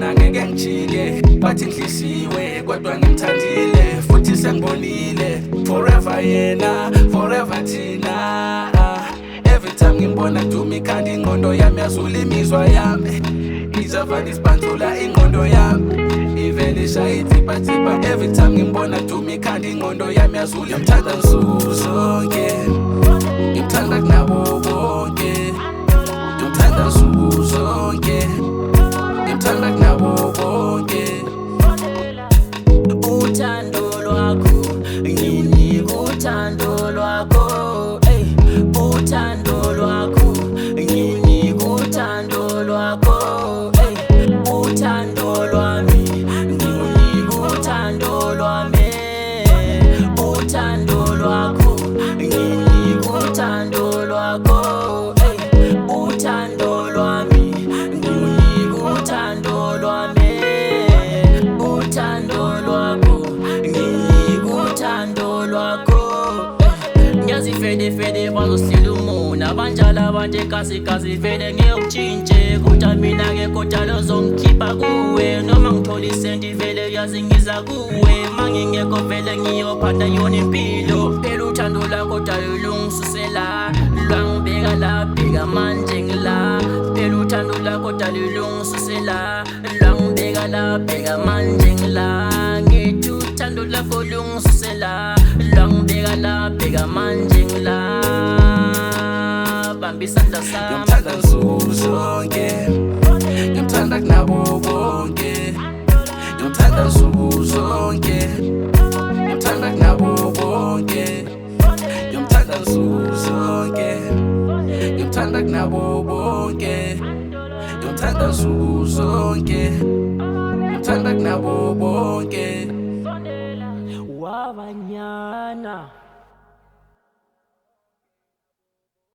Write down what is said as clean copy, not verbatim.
mina ngeke ngijike bathi ngihlisiwe kodwa ngimthandile futhi sengibonile forever yena forever thina. Every time ngimbona dumi khanda ingqondo yami yazula imizwa yami izavana isibandlula ingqondo yami ivele ishaya ithipha. Every time ngimbona dumi khanda ingqondo yami yazula ngimthanda nsuku zonke ngimthanda kunabo bonke ngimthanda nsuku zonke ngimthanda kunabo bonke. Uthando lwakho nginika uthando lwakho uthando lwakho nginika uthando lwakho uthando lwami nginika uthando lwami uthando lwakho nginika uthando lwakho uthando lwami nginika uthando lwami uthando lwakho nginika uthando lwakho. Ngiyazifede bazosila umona banjalo abantu ekasikazi vele ngiyekutshintshe kodwa mina-ke kodwa lozongikhipha kuwe noma ngithola isenti vele yazingiza kuwe mangingekho vele ngiyophatha yona impilo phela uthando lakho dalo lungisusela lwangibeka la bheka manje ngila phela uthando lakho dalo lungisusela lwangibeka la bheka manje ngila ngithi uthando lakho lungisusela lwangibeka la bheka manje ngila bamba isandla sami. Ngimthanda nsuku zonke ngimthanda kunabo bonke ngimthanda nsuku zonke ngimthanda kunabo bonke ngimthanda nsuku zonke ngimthanda kunabo bonke ngimthanda nsuku zonke ngimthanda kunabo bonke Wabanyana